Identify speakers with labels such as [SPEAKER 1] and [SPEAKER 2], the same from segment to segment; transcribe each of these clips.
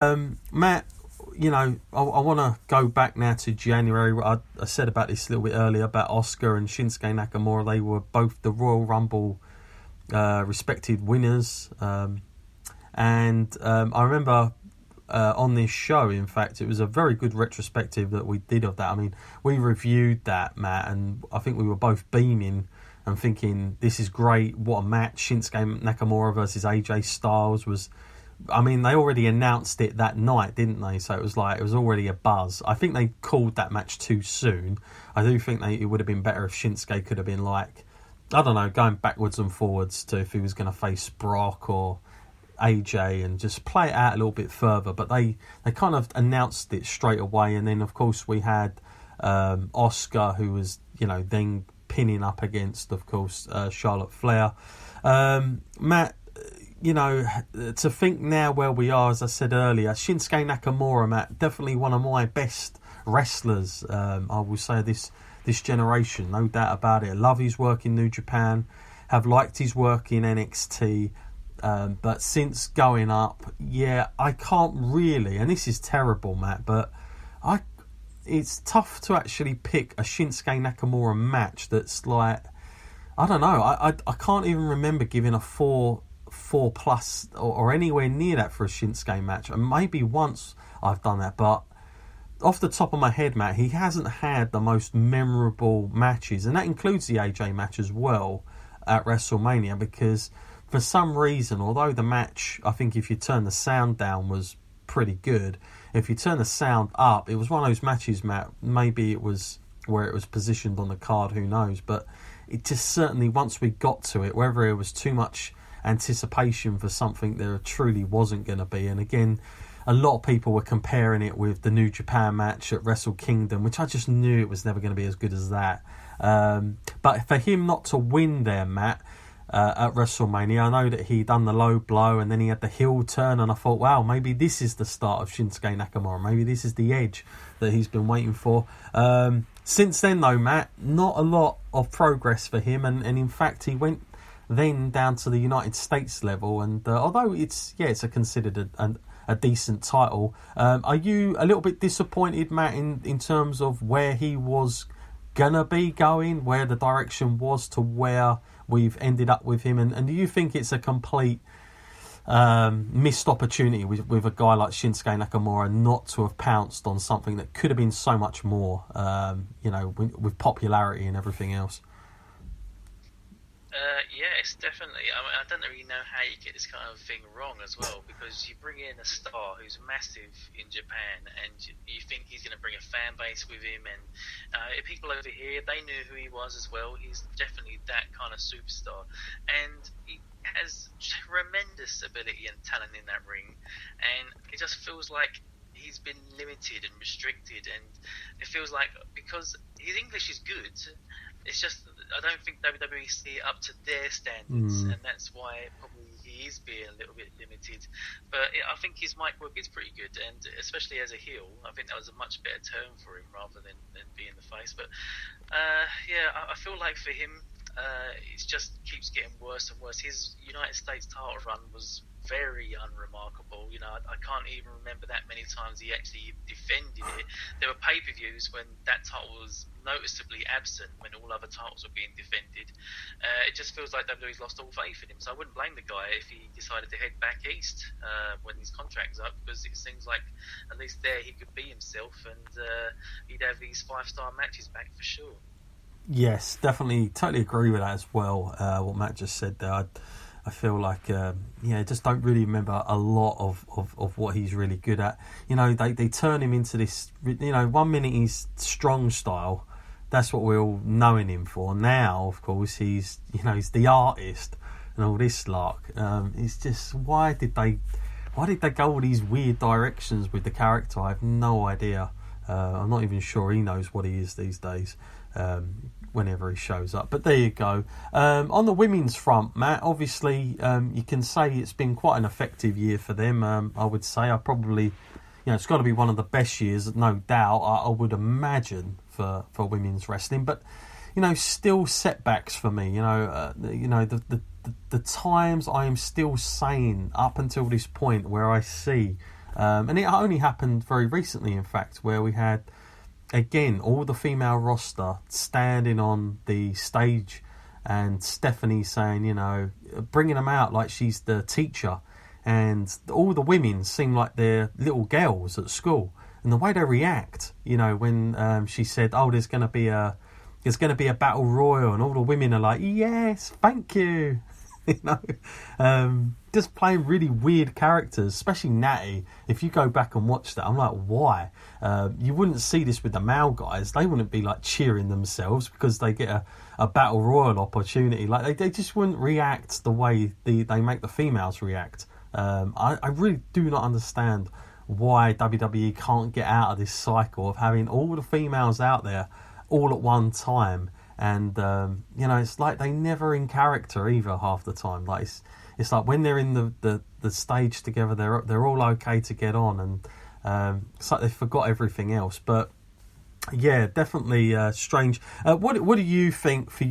[SPEAKER 1] Matt, I want to go back now to January. I said about this a little bit earlier about Oscar and Shinsuke Nakamura. They were both the Royal Rumble respected winners. And I remember on this show, in fact, it was a very good retrospective that we did of that. I mean, we reviewed that, Matt, and I think we were both beaming and thinking, this is great. What a match. Shinsuke Nakamura versus AJ Styles was... I mean, they already announced it that night, didn't they? So it was already a buzz. I think they called that match too soon. I do think it would have been better if Shinsuke could have been like, I don't know, going backwards and forwards to if he was going to face Brock or AJ and just play it out a little bit further. But they kind of announced it straight away. And then, of course, we had Oscar, who was, then pinning up against, of course, Charlotte Flair. Matt, to think now where we are, as I said earlier, Shinsuke Nakamura, Matt, definitely one of my best wrestlers, I will say, this generation, no doubt about it. Love his work in New Japan, have liked his work in NXT, but since going up, I can't really, and this is terrible, Matt, but it's tough to actually pick a Shinsuke Nakamura match that's like, I don't know, I can't even remember giving a 4+ or anywhere near that for a Shinsuke match. And maybe once I've done that, but off the top of my head, Matt, he hasn't had the most memorable matches, and that includes the AJ match as well at WrestleMania, because for some reason, although the match, I think if you turn the sound down, was pretty good, if you turn the sound up, it was one of those matches, Matt, maybe it was where it was positioned on the card, who knows, but it just certainly, once we got to it, whether it was too much anticipation for something there truly wasn't going to be. And again, a lot of people were comparing it with the New Japan match at Wrestle Kingdom, which I just knew it was never going to be as good as that. But for him not to win there, Matt, at WrestleMania, I know that he done the low blow and then he had the heel turn, and I thought, wow, maybe this is the start of Shinsuke Nakamura. Maybe this is the edge that he's been waiting for. Since then, though, Matt, not a lot of progress for him, and in fact, he went then down to the United States level, and although it's considered a decent title, are you a little bit disappointed, Matt, in terms of where he was gonna be going, where the direction was to where we've ended up with him, and do you think it's a complete missed opportunity with a guy like Shinsuke Nakamura not to have pounced on something that could have been so much more, with popularity and everything else?
[SPEAKER 2] Yes, definitely. I mean, I don't really know how you get this kind of thing wrong as well, because you bring in a star who's massive in Japan, and you think he's going to bring a fan base with him, and people over here, they knew who he was as well. He's definitely that kind of superstar, and he has tremendous ability and talent in that ring, and it just feels like he's been limited and restricted, and it feels like, because his English is good, it's just, I don't think WWE see it up to their standards, and that's why probably he is being a little bit limited. But I think his mic work is pretty good, and especially as a heel, I think that was a much better turn for him rather than being the face. But I feel like for him, it just keeps getting worse and worse. His United States title run was very unremarkable. I can't even remember that many times he actually defended it. There were pay-per-views when that title was noticeably absent, when all other titles were being defended. It just feels like WWE's lost all faith in him, so I wouldn't blame the guy if he decided to head back east when his contract's up, because it seems like at least there he could be himself, and he'd have these 5-star matches back for sure.
[SPEAKER 1] Yes, definitely, totally agree with that as well, what Matt just said there. I feel like, just don't really remember a lot of what he's really good at. They turn him into this, 1 minute he's strong style. That's what we're all knowing him for. Now, of course, he's the artist and all this lark. It's just, why did they go all these weird directions with the character? I have no idea. I'm not even sure he knows what he is these days. Whenever he shows up. But there you go. On the women's front, Matt, obviously you can say it's been quite an effective year for them. I would say it's got to be one of the best years, no doubt, I would imagine, for women's wrestling. But still setbacks for me. The times I am still saying up until this point where I see And it only happened very recently, in fact, where we had, again, all the female roster standing on the stage and Stephanie saying, you know, bringing them out like she's the teacher. And all the women seem like they're little girls at school. And the way they react, you know, when she said, oh, there's going to be a battle royal, and all the women are like, yes, thank you. You know, just playing really weird characters, especially Natty. If you go back and watch that, I'm like, why? You wouldn't see this with the male guys. They wouldn't be like cheering themselves because they get a battle royal opportunity. Like they just wouldn't react the way they make the females react. I really do not understand why WWE can't get out of this cycle of having all the females out there all at one time. And you know, it's like they never in character either half the time. Like it's like when they're in the stage together, they're all okay to get on, and it's like they forgot everything else. But yeah, definitely strange. What do you think for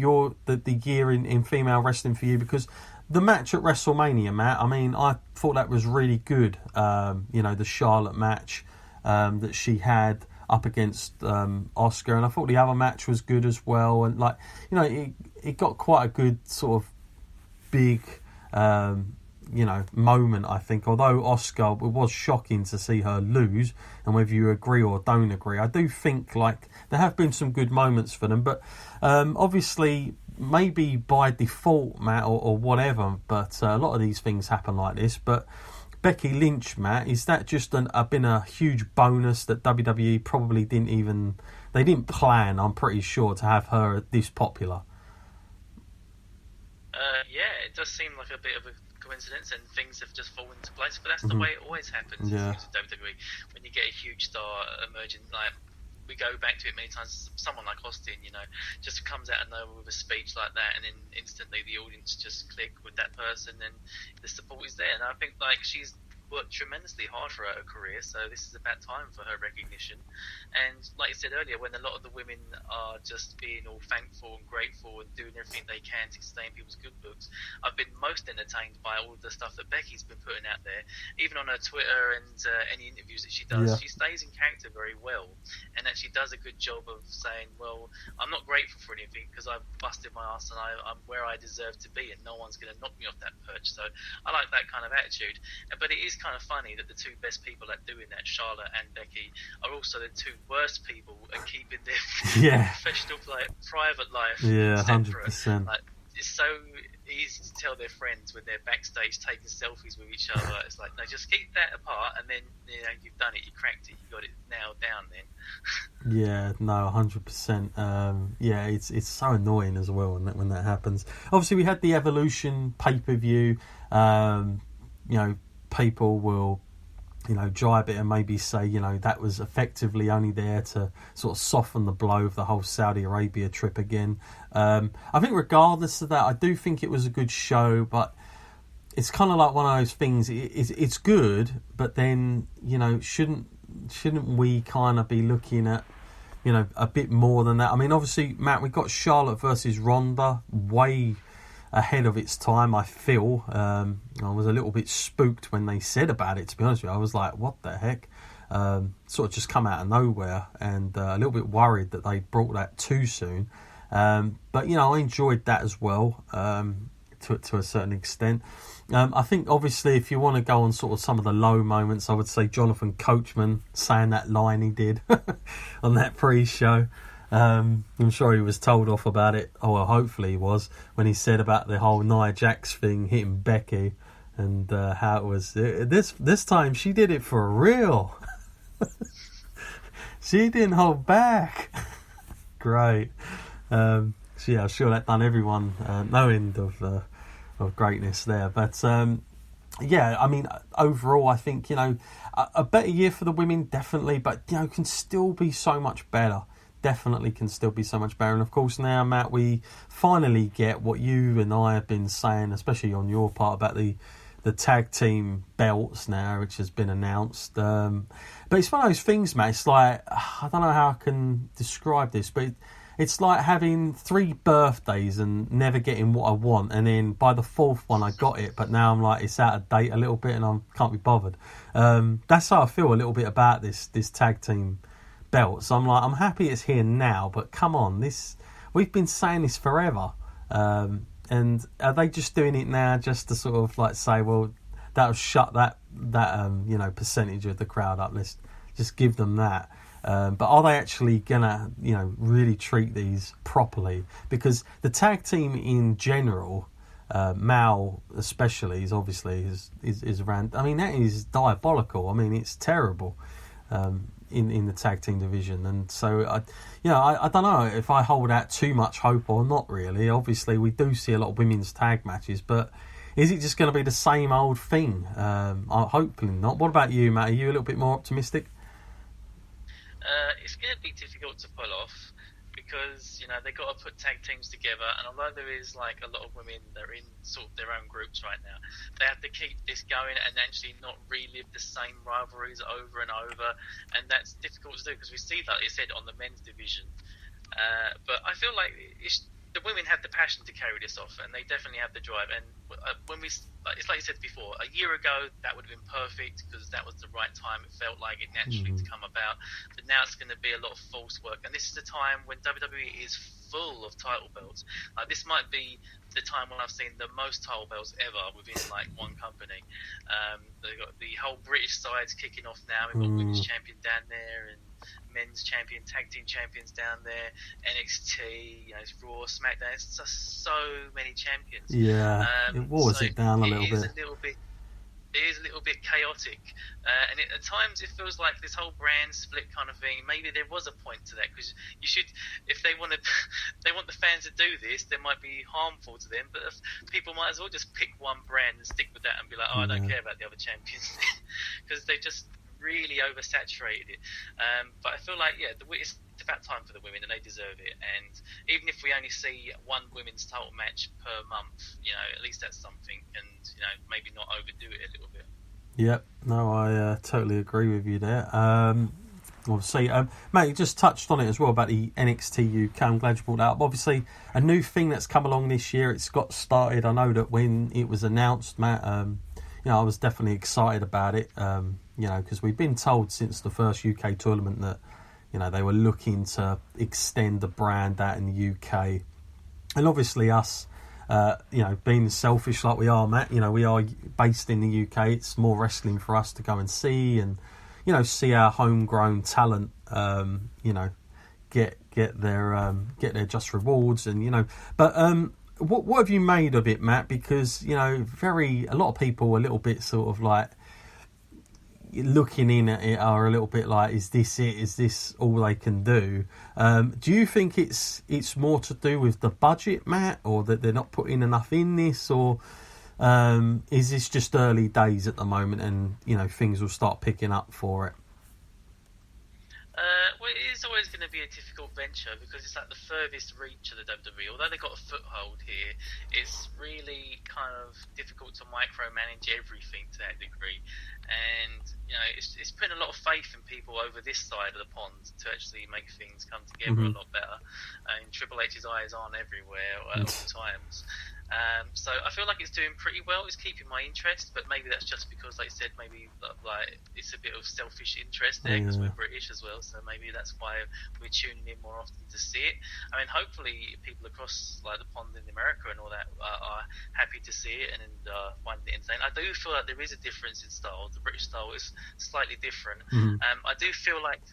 [SPEAKER 1] the year in female wrestling for you? Because the match at WrestleMania, Matt, I mean, I thought that was really good. You know, the Charlotte match that she had up against Oscar, and I thought the other match was good as well. And like, you know, it got quite a good sort of big, you know, moment, I think. Although Oscar, it was shocking to see her lose, and whether you agree or don't agree, I do think like there have been some good moments for them. But obviously, maybe by default, Matt, or whatever. But a lot of these things happen like this. But Becky Lynch, Matt, is that just been a huge bonus that WWE probably didn't plan, I'm pretty sure, to have her this popular?
[SPEAKER 2] Yeah, it does seem like a bit of a coincidence, and things have just fallen into place. But that's the way it always happens.
[SPEAKER 1] Yeah.
[SPEAKER 2] With WWE, when you get a huge star emerging, like we go back to it many times. Someone like Austin, you know, just comes out of nowhere with a speech like that, and then instantly the audience just click with that person, and the support is there. And I think like she's worked tremendously hard for her career, so this is about time for her recognition. And like you said earlier, when a lot of the women are just being all thankful and grateful and doing everything they can to stay in people's good books, I've been most entertained by all of the stuff that Becky's been putting out there, even on her Twitter and any interviews that she does. She stays in character very well, and actually does a good job of saying, well, I'm not grateful for anything because I've busted my ass and I'm where I deserve to be, and no one's going to knock me off that perch. So I like that kind of attitude. But it is kind of funny that the two best people at doing that, Charlotte and Becky, are also the two worst people at keeping their professional, like, private life separate.
[SPEAKER 1] 100%.
[SPEAKER 2] Like, it's so easy to tell their friends when they're backstage taking selfies with each other. It's like, no, just keep that apart, and then, you know, you've done it, you cracked it, you got it nailed down then.
[SPEAKER 1] Yeah, no, 100%. Yeah, it's so annoying as well when that happens. Obviously, we had the Evolution pay-per-view. You know, people will, you know, jibe it and maybe say, you know, that was effectively only there to sort of soften the blow of the whole Saudi Arabia trip again. I think regardless of that, I do think it was a good show, but it's kind of like one of those things. It's good, but then, you know, shouldn't we kind of be looking at, you know, a bit more than that? I mean, obviously, Matt, we got Charlotte versus Ronda way ahead of its time, I feel. I was a little bit spooked when they said about it, to be honest with you. I was like, what the heck? Sort of just come out of nowhere, and a little bit worried that they brought that too soon. But, you know, I enjoyed that as well, to a certain extent. I think, obviously, if you want to go on sort of some of the low moments, I would say Jonathan Coachman saying that line he did on that pre-show. I'm sure he was told off about it. Oh, well, hopefully he was, when he said about the whole Nia Jax thing hitting Becky, and how it was this time she did it for real. She didn't hold back. Great. So yeah, I'm sure that done everyone no end of greatness there. But yeah, I mean, overall, I think, you know, a better year for the women, definitely, but, you know, can still be so much better. Definitely can still be so much better. And of course now, Matt, we finally get what you and I have been saying, especially on your part, about the tag team belts now, which has been announced. But it's one of those things, Matt, it's like, I don't know how I can describe this, but it's like having 3 birthdays and never getting what I want, and then by the 4th one I got it, but now I'm like, it's out of date a little bit and I can't be bothered. That's how I feel a little bit about this tag team belt. So I'm like, I'm happy it's here now, but come on, we've been saying this forever. And are they just doing it now just to sort of like say, well, that'll shut that percentage of the crowd up, let's just give them that. But are they actually gonna, really treat these properly? Because the tag team in general, Mal especially, is obviously is around. I mean, that is diabolical. I mean, it's terrible in the tag team division. And so I don't know if I hold out too much hope or not. Really, obviously we do see a lot of women's tag matches, but is it just going to be the same old thing? Hopefully not. What about you, Matt? Are you a little bit more optimistic?
[SPEAKER 2] It's going to be difficult to pull off because they got to put tag teams together, and although there is like a lot of women that are in sort of their own groups right now, they have to keep this going and actually not relive the same rivalries over and over, and that's difficult to do because we see, like you said, on the men's division. But I feel like the women have the passion to carry this off, and they definitely have the drive. And when it's like you said before, a year ago that would have been perfect because that was the right time. It felt like it naturally to come about. But now it's going to be a lot of false work, and this is the time when WWE is full of title belts. Like, this might be the time when I've seen the most title belts ever within like one company. They've got the whole British side's kicking off now. We've got women's champion down there and men's champion, tag team champions down there, NXT, Raw, SmackDown. It's just so many champions.
[SPEAKER 1] Yeah, it waters it down a little bit.
[SPEAKER 2] It is a little bit chaotic, and at times it feels like this whole brand split kind of thing. Maybe there was a point to that, because you should, if they want the fans to do this, they might be harmful to them. But if people might as well just pick one brand and stick with that and be like, I don't care about the other champions, because they just really oversaturated it. But I feel like it's about time for the women, and they deserve it. And even if we only see one women's title match per month, at least that's something. And maybe not overdo it a little bit.
[SPEAKER 1] Yep, no, I totally agree with you there. Obviously, Matt, you just touched on it as well about the NXT UK. I'm glad you brought that up. Obviously, a new thing that's come along this year. It's got started. I know that when it was announced, Matt, I was definitely excited about it. Because we've been told since the first UK tournament that they were looking to extend the brand out in the UK, and obviously us. Being selfish like we are, Matt, we are based in the UK. It's more wrestling for us to go and see, and see our homegrown talent, get their just rewards, and But what have you made of it, Matt? Because a lot of people are a little bit sort of like looking in at it are a little bit like, is this it? Is this all they can do? Do you think it's more to do with the budget, Matt, or that they're not putting enough in this, or is this just early days at the moment and things will start picking up for it?
[SPEAKER 2] Well, it is always going to be a difficult venture because it's like the furthest reach of the WWE. Although they've got a foothold here, it's really kind of difficult to micromanage everything to that degree. And it's putting a lot of faith in people over this side of the pond to actually make things come together a lot better. And Triple H's eyes aren't everywhere at all times. So I feel like it's doing pretty well. It's keeping my interest, but maybe that's just because, like I said, maybe like it's a bit of selfish interest there because we're British as well. So maybe that's why we're tuning in more often to see it. I mean, hopefully people across like the pond in America and all that are happy to see it and find it entertaining. I do feel like there is a difference in style. The British style is slightly different. I do feel like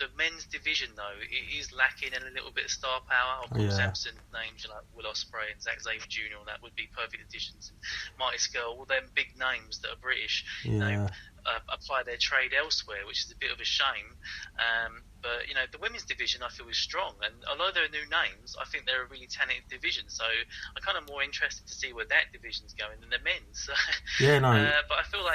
[SPEAKER 2] the men's division, though, it is lacking in a little bit of star power. Of course, Samson names like Will Ospreay and Zack Sabre Jr. That would be perfect additions. Marty Scurll, all them big names that are British, apply their trade elsewhere, which is a bit of a shame. But the women's division I feel is strong, and although there are new names, I think they're a really talented division. So I'm kind of more interested to see where that division's going than the men's. But I feel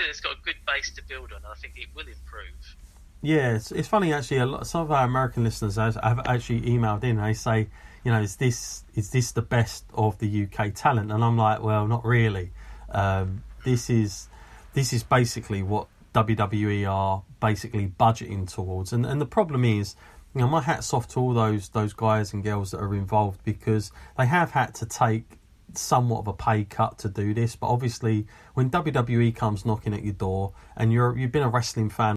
[SPEAKER 2] it's got a good base to build on, and I think it will improve.
[SPEAKER 1] Yeah, it's funny actually. Some of our American listeners have actually emailed in. And they say, is this the best of the UK talent? And I'm like, well, not really. This is basically what WWE are basically budgeting towards. And the problem is, you know, my hat's off to all those guys and girls that are involved, because they have had to take somewhat of a pay cut to do this. But obviously, when WWE comes knocking at your door and you've been a wrestling fan